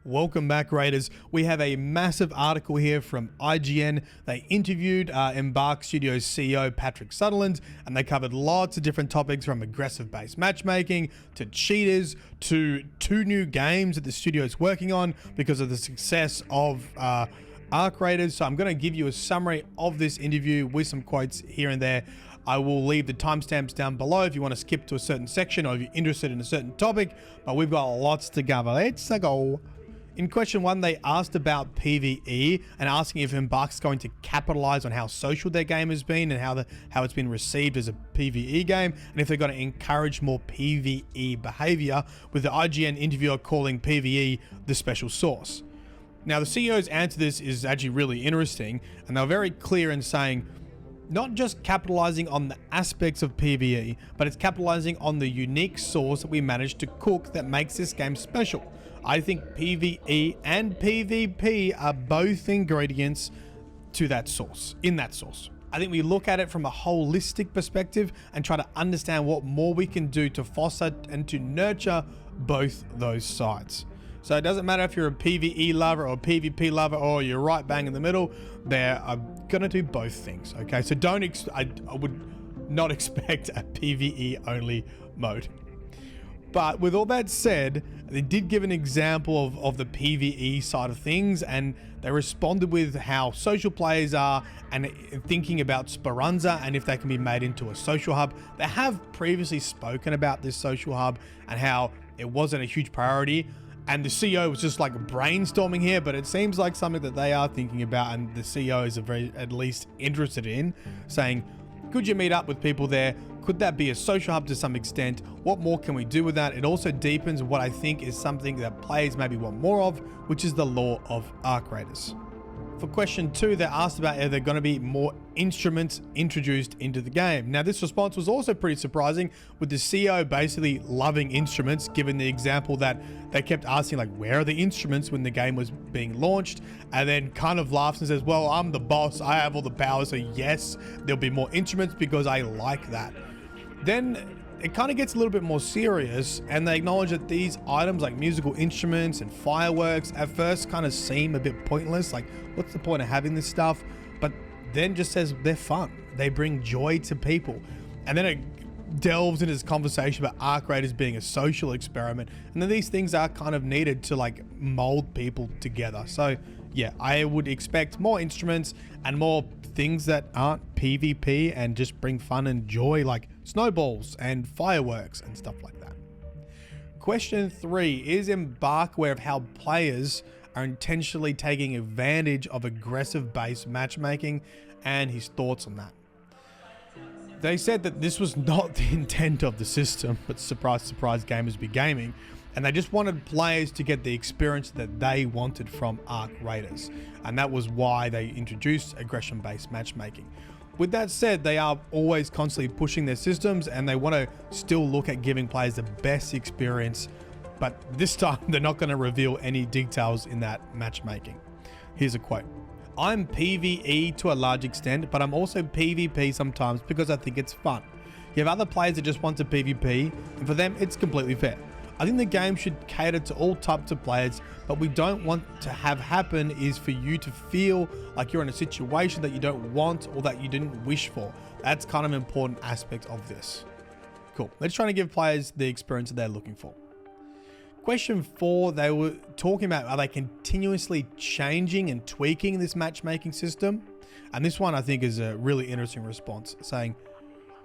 Welcome back, Raiders. We have a massive article here from IGN. They interviewed Embark Studios CEO Patrick Söderlund, and they covered lots of different topics from aggressive-based matchmaking to cheaters to 2 new games that the studio is working on because of the success of ARC Raiders. So I'm going to give you a summary of this interview with some quotes here and there. I will leave the timestamps down below if you want to skip to a certain section or if you're interested in a certain topic, but we've got lots to cover. Let's go. In question 1, they asked about PvE and asking if Embark's going to capitalize on how social their game has been and how it's been received as a PvE game, and if they're going to encourage more PvE behavior, with the IGN interviewer calling PvE the special sauce. Now, the CEO's answer to this is actually really interesting, and they're very clear in saying not just capitalizing on the aspects of PvE, but it's capitalizing on the unique sauce that we managed to cook that makes this game special. I think PvE and PvP are both ingredients to that sauce, in that sauce. I think we look at it from a holistic perspective and try to understand what more we can do to foster and to nurture both those sides. So it doesn't matter if you're a PvE lover or a PvP lover or you're right bang in the middle, they're going to do both things, okay? So I would not expect a PvE only mode. But with all that said, they did give an example of the PvE side of things, and they responded with how social players are and thinking about Speranza and if they can be made into a social hub. They have previously spoken about this social hub and how it wasn't a huge priority, and the CEO was just like brainstorming here, but it seems like something that they are thinking about, and the CEO is at least interested in, saying, could you meet up with people there? Could that be a social hub to some extent? What more can we do with that? It also deepens what I think is something that players maybe want more of, which is the lore of ARC Raiders. For question 2, they asked about if there are going to be more instruments introduced into the game. Now, this response was also pretty surprising, with the CEO basically loving instruments, given the example that they kept asking, like, where are the instruments when the game was being launched? And then kind of laughs and says, well, I'm the boss, I have all the power, so yes, there'll be more instruments because I like that. Then it kind of gets a little bit more serious, and they acknowledge that these items like musical instruments and fireworks at first kind of seem a bit pointless, like what's the point of having this stuff? But then just says they're fun, they bring joy to people. And then it delves into this conversation about ARC Raiders being a social experiment, and then these things are kind of needed to like mold people together. So yeah, I would expect more instruments and more things that aren't PvP and just bring fun and joy, like snowballs and fireworks and stuff like that. Question 3, is Embark aware of how players are intentionally taking advantage of aggressive based matchmaking, and his thoughts on that? They said that this was not the intent of the system, but surprise, surprise, gamers be gaming, and they just wanted players to get the experience that they wanted from ARC Raiders, and that was why they introduced aggression-based matchmaking. With that said, they are always constantly pushing their systems, and they want to still look at giving players the best experience, but this time they're not going to reveal any details in that matchmaking. Here's a quote. I'm PvE to a large extent, but I'm also PvP sometimes because I think it's fun. You have other players that just want to PvP, and for them it's completely fair. I think the game should cater to all types of players, but we don't want to have happen is for you to feel like you're in a situation that you don't want or that you didn't wish for. That's kind of an important aspect of this. Cool. Let's try to give players the experience that they're looking for. Question 4, they were talking about, are they continuously changing and tweaking this matchmaking system? And this one I think is a really interesting response, saying,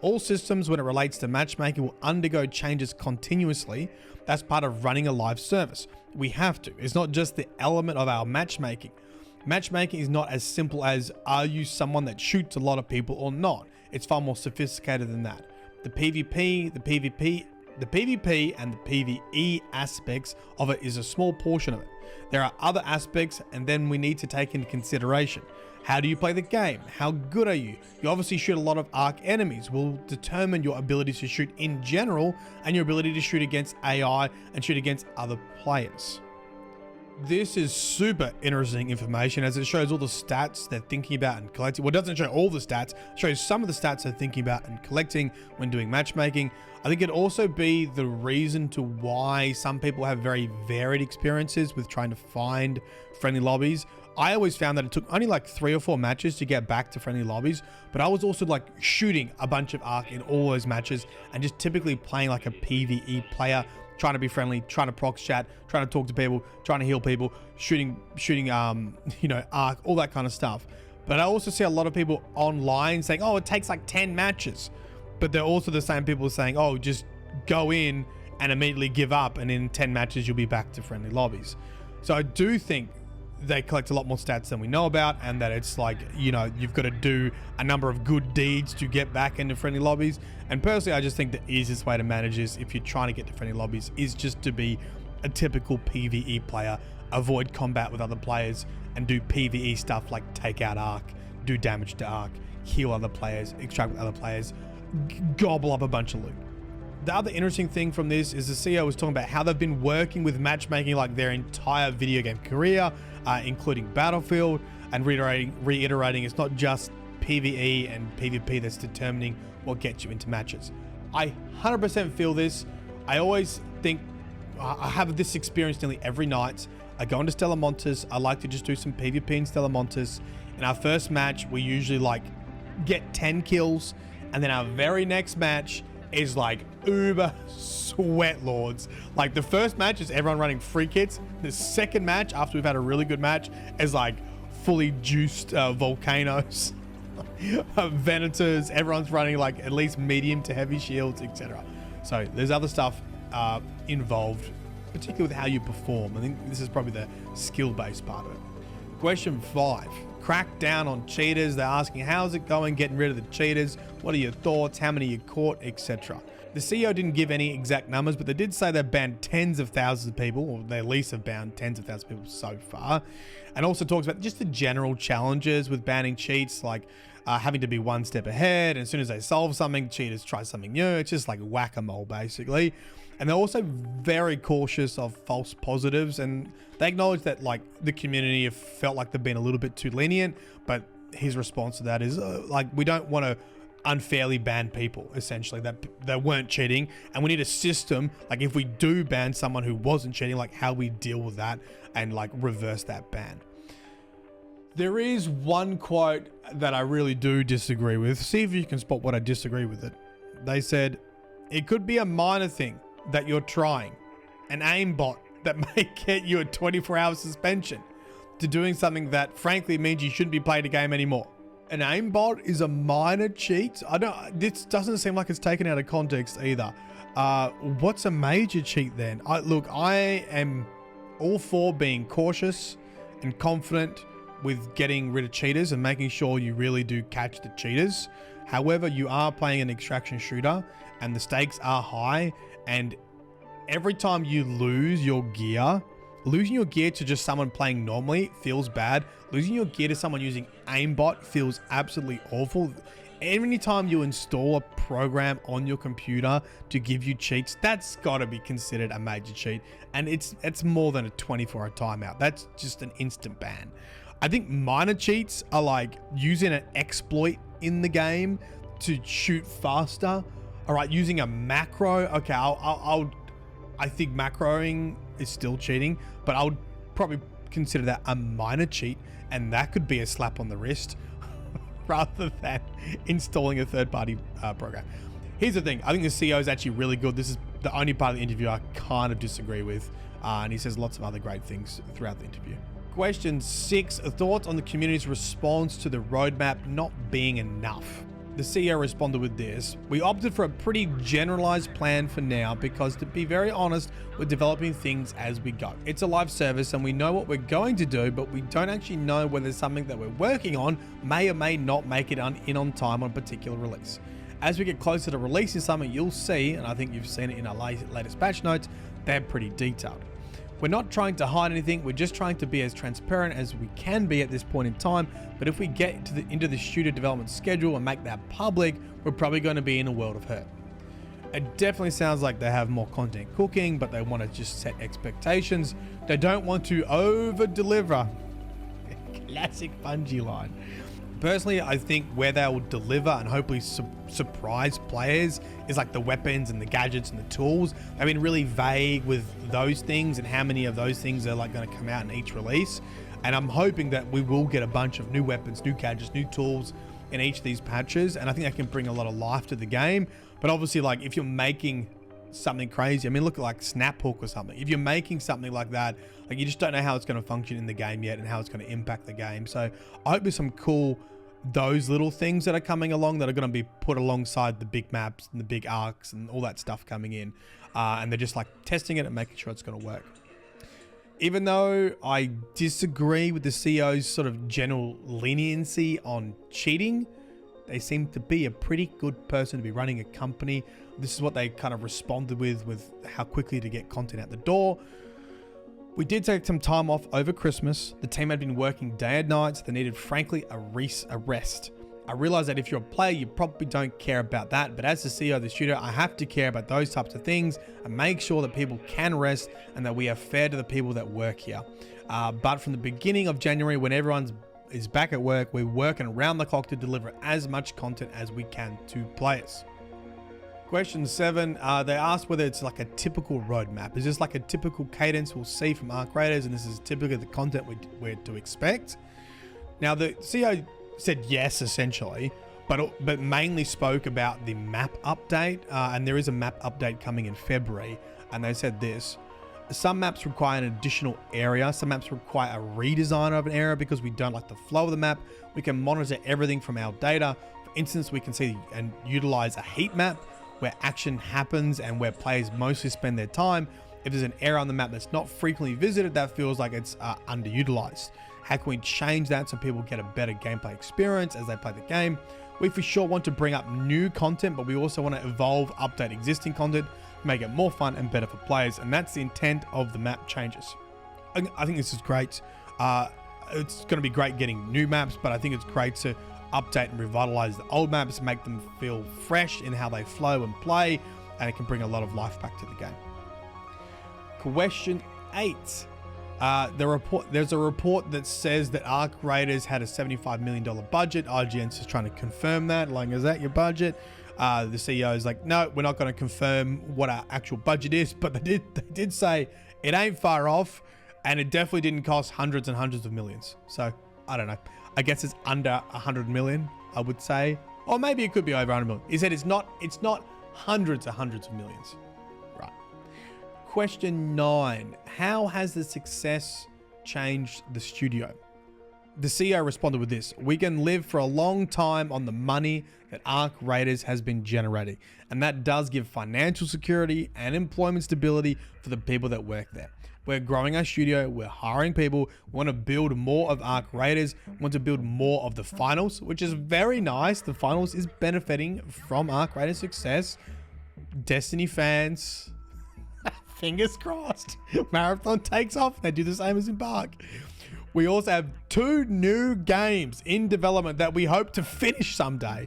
all systems when it relates to matchmaking will undergo changes continuously. That's part of running a live service. We have to. It's not just the element of our matchmaking. Matchmaking is not as simple as, are you someone that shoots a lot of people or not? It's far more sophisticated than that. The PvP and the PvE aspects of it is a small portion of it. There are other aspects, and then we need to take into consideration. How do you play the game? How good are you? You obviously shoot a lot of ARC enemies, will determine your ability to shoot in general and your ability to shoot against AI and shoot against other players. This is super interesting information as it shows all the stats they're thinking about and collecting. Well, it doesn't show all the stats, it shows some of the stats they're thinking about and collecting when doing matchmaking. I think it'd also be the reason to why some people have very varied experiences with trying to find friendly lobbies. I always found that it took only like 3 or 4 matches to get back to friendly lobbies, but I was also like shooting a bunch of ARC in all those matches and just typically playing like a PvE player, trying to be friendly, trying to prox chat, trying to talk to people, trying to heal people, shooting, you know, ARC, all that kind of stuff. But I also see a lot of people online saying, oh, it takes like 10 matches. But they're also the same people saying, oh, just go in and immediately give up, and in 10 matches, you'll be back to friendly lobbies. So I do think they collect a lot more stats than we know about, and that it's like, you know, you've got to do a number of good deeds to get back into friendly lobbies. And personally, I just think the easiest way to manage this, if you're trying to get to friendly lobbies, is just to be a typical PvE player, avoid combat with other players, and do PvE stuff like take out ARC, do damage to ARC, heal other players, extract with other players, gobble up a bunch of loot. The other interesting thing from this is the CEO was talking about how they've been working with matchmaking like their entire video game career, including Battlefield, and reiterating it's not just PvE and PvP that's determining what gets you into matches. I 100% feel this. I always think, I have this experience nearly every night. I go into Stella Montis. I like to just do some PvP in Stella Montis. In our first match, we usually like get 10 kills, and then our very next match is like uber sweat lords. Like the first match is everyone running free kits. The second match, after we've had a really good match, is like fully juiced volcanoes, venators. Everyone's running like at least medium to heavy shields, etc. So there's other stuff involved, particularly with how you perform. I think this is probably the skill-based part of it. Question 5. Crack down on cheaters. They're asking, how's it going getting rid of the cheaters? What are your thoughts? How many you caught, etc. The CEO didn't give any exact numbers, but they did say they've banned tens of thousands of people, or they at least have banned tens of thousands of people so far. And also talks about just the general challenges with banning cheats, like having to be one step ahead. And as soon as they solve something, cheaters try something new. It's just like whack-a-mole, basically. And they're also very cautious of false positives, and they acknowledge that like the community have felt like they've been a little bit too lenient, but his response to that is like, we don't want to unfairly ban people, essentially, that they weren't cheating, and we need a system, like if we do ban someone who wasn't cheating, like how we deal with that and like reverse that ban. There is one quote that I really do disagree with. See if you can spot what I disagree with it. They said, it could be a minor thing that you're trying, an aimbot that may get you a 24-hour suspension, to doing something that frankly means you shouldn't be playing a game anymore. An aimbot is a minor cheat? This doesn't seem like it's taken out of context either. What's a major cheat then? Look, I am all for being cautious and confident with getting rid of cheaters and making sure you really do catch the cheaters. However, you are playing an extraction shooter and the stakes are high, and every time you lose your gear, losing your gear to just someone playing normally feels bad. Losing your gear to someone using aimbot feels absolutely awful. Any time you install a program on your computer to give you cheats, that's got to be considered a major cheat, and it's more than a 24-hour timeout. That's just an instant ban. I think minor cheats are like using an exploit in the game to shoot faster. All right, using a macro. Okay, I think macroing is still cheating, but I would probably consider that a minor cheat, and that could be a slap on the wrist rather than installing a third-party program. Here's the thing. I think the CEO is actually really good. This is the only part of the interview I kind of disagree with, and he says lots of other great things throughout the interview. Question 6, thoughts on the community's response to the roadmap not being enough. The CEO responded with this: we opted for a pretty generalized plan for now because, to be very honest, we're developing things as we go. It's a live service and we know what we're going to do, but we don't actually know whether something that we're working on may or may not make it in on time on a particular release. As we get closer to releasing something, you'll see, and I think you've seen it in our latest patch notes, they're pretty detailed. We're not trying to hide anything, we're just trying to be as transparent as we can be at this point in time, but if we get into the shooter development schedule and make that public, we're probably going to be in a world of hurt. It definitely sounds like they have more content cooking, but they want to just set expectations. They don't want to over-deliver. Classic Bungie line. Personally, I think where they will deliver and hopefully surprise players is like the weapons and the gadgets and the tools. They've been really vague with those things and how many of those things are like going to come out in each release. And I'm hoping that we will get a bunch of new weapons, new gadgets, new tools in each of these patches. And I think that can bring a lot of life to the game. But obviously, like if you're making something crazy, I mean, look at like Snap Hook or something. If you're making something like that, like you just don't know how it's going to function in the game yet and how it's going to impact the game. So I hope there's some cool, those little things that are coming along that are going to be put alongside the big maps and the big arcs and all that stuff coming in. And they're just like testing it and making sure it's going to work. Even though I disagree with the CEO's sort of general leniency on cheating, they seem to be a pretty good person to be running a company. This is what they kind of responded with how quickly to get content out the door. We did take some time off over Christmas. The team had been working day and night, so they needed, frankly, a rest. I realize that if you're a player, you probably don't care about that, but as the CEO of the studio, I have to care about those types of things and make sure that people can rest and that we are fair to the people that work here. But from the beginning of January, when everyone is back at work, we're working around the clock to deliver as much content as we can to players. Question 7, they asked whether it's like a typical roadmap. Is this like a typical cadence we'll see from ARC Raiders, and this is typically the content we're to expect? Now, the CEO said yes, essentially, but mainly spoke about the map update, and there is a map update coming in February, and they said this: some maps require an additional area, some maps require a redesign of an area because we don't like the flow of the map. We can monitor everything from our data. For instance, we can see and utilize a heat map where action happens and where players mostly spend their time. If there's an area on the map that's not frequently visited, that feels like it's underutilized. How can we change that so people get a better gameplay experience as they play the game? We for sure want to bring up new content, but we also want to evolve, update existing content, make it more fun and better for players. And that's the intent of the map changes. I think this is great. It's going to be great getting new maps, but I think it's great to update and revitalize the old maps, make them feel fresh in how they flow and play, and it can bring a lot of life back to the game. Question 8. There's a report that says that ARC Raiders had a $75 million budget. IGN's just trying to confirm that. Like, is that your budget? The CEO is like, no, we're not going to confirm what our actual budget is, but they did say it ain't far off, and it definitely didn't cost hundreds and hundreds of millions. So I don't know. I guess it's under 100 million, I would say, or maybe it could be over 100 million. He said it's not hundreds and hundreds of millions. Right. Question 9. How has the success changed the studio? The CEO responded with this: we can live for a long time on the money that ARC Raiders has been generating, and that does give financial security and employment stability for the people that work there. We're growing our studio, we're hiring people, we want to build more of ARC Raiders, we want to build more of the finals, which is very nice. The finals is benefiting from ARC Raiders' success. Destiny fans, fingers crossed, Marathon takes off, they do the same as Embark. We also have 2 new games in development that we hope to finish someday.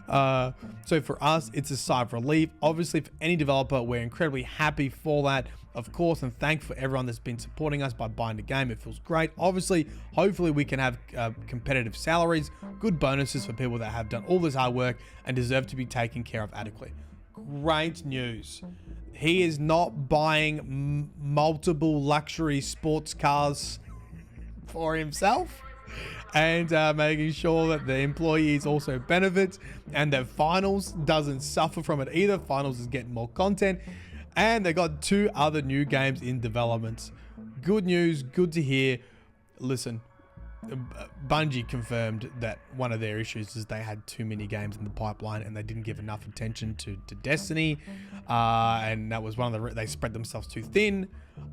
So for us, it's a sigh of relief. Obviously, for any developer, we're incredibly happy for that, of course, and thankful for everyone that's been supporting us by buying the game. It feels great. Obviously, hopefully we can have competitive salaries, good bonuses for people that have done all this hard work and deserve to be taken care of adequately. Great news. He is not buying multiple luxury sports cars for himself, and making sure that the employees also benefit and that Finals doesn't suffer from it either. Finals is getting more content, and they got 2 other new games in development. Good news, good to hear. Listen, Bungie confirmed that one of their issues is they had too many games in the pipeline and they didn't give enough attention to Destiny, and that was one of the they spread themselves too thin.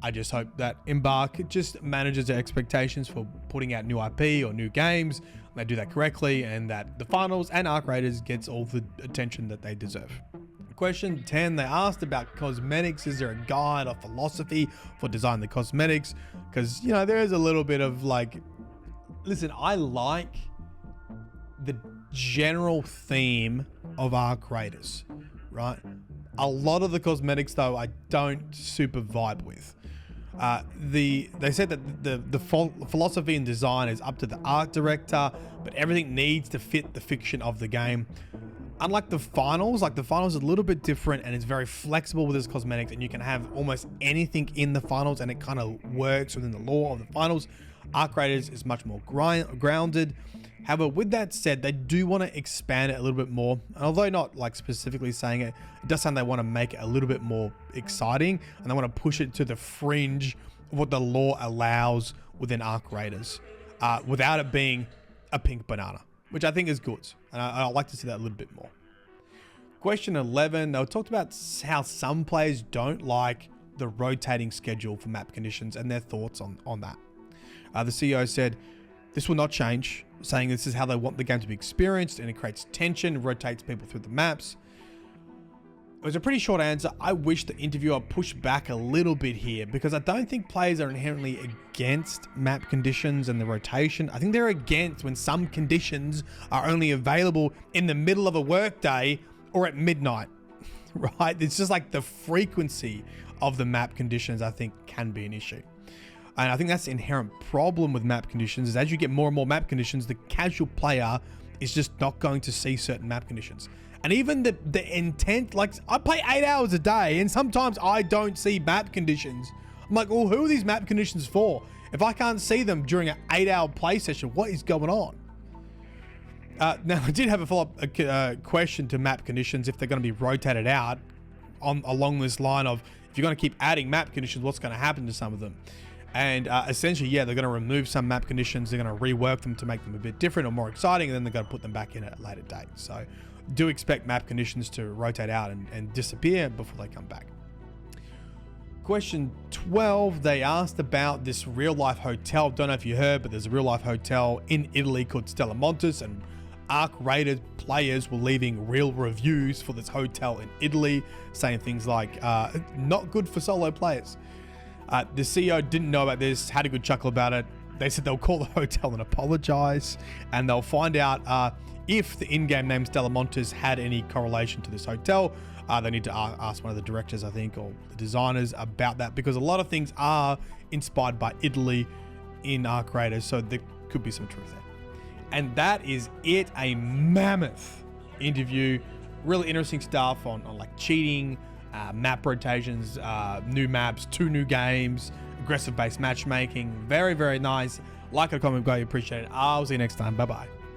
I just hope that Embark just manages their expectations for putting out new IP or new games. They do that correctly, and that the finals and ARC Raiders gets all the attention that they deserve. Question 10, they asked about cosmetics. Is there a guide or philosophy for designing the cosmetics? Because, you know, there is a little bit of like, listen, I like the general theme of ARC Raiders, right? A lot of the cosmetics, though, I don't super vibe with. They said that the philosophy and design is up to the art director, but everything needs to fit the fiction of the game. Unlike the finals, like the finals is a little bit different and it's very flexible with its cosmetics, and you can have almost anything in the finals and it kind of works within the lore of the finals. ARC Raiders is much more grounded. However, with that said, they do want to expand it a little bit more. And although not like specifically saying it, it does sound they want to make it a little bit more exciting, and they want to push it to the fringe of what the lore allows within ARC Raiders, without it being a pink banana, which I think is good. And I'd like to see that a little bit more. Question 11, they talked about how some players don't like the rotating schedule for map conditions and their thoughts on that. The CEO said, this will not change, saying this is how they want the game to be experienced, and it creates tension, rotates people through the maps. It was a pretty short answer. I wish the interviewer pushed back a little bit here, because I don't think players are inherently against map conditions and the rotation. I think they're against when some conditions are only available in the middle of a workday or at midnight, right? It's just like the frequency of the map conditions, I think, can be an issue. And I think that's the inherent problem with map conditions, is as you get more and more map conditions, the casual player is just not going to see certain map conditions. And even the intent, like I play 8 hours a day and sometimes I don't see map conditions. I'm like, well, who are these map conditions for? If I can't see them during an 8-hour play session, what is going on? Now, I did have a follow-up question to map conditions, if they're going to be rotated out along this line of, if you're going to keep adding map conditions, what's going to happen to some of them? And essentially, yeah, they're going to remove some map conditions. They're going to rework them to make them a bit different or more exciting, and then they're going to put them back in at a later date. So do expect map conditions to rotate out and disappear before they come back. Question 12, they asked about this real-life hotel. Don't know if you heard, but there's a real-life hotel in Italy called Stella Montis, and ARC Raiders players were leaving real reviews for this hotel in Italy, saying things like, not good for solo players. The CEO didn't know about this, had a good chuckle about it. They said they'll call the hotel and apologize, and they'll find out if the in-game name Stella Montis had any correlation to this hotel. They need to ask one of the directors, I think, or the designers about that, because a lot of things are inspired by Italy in ARC Raiders, so there could be some truth there. And that is it, a mammoth interview. Really interesting stuff on like cheating, map rotations, new maps, 2 new games, aggressive based matchmaking. Very, very nice. Like and comment, guys, appreciate it. I'll see you next time. Bye bye.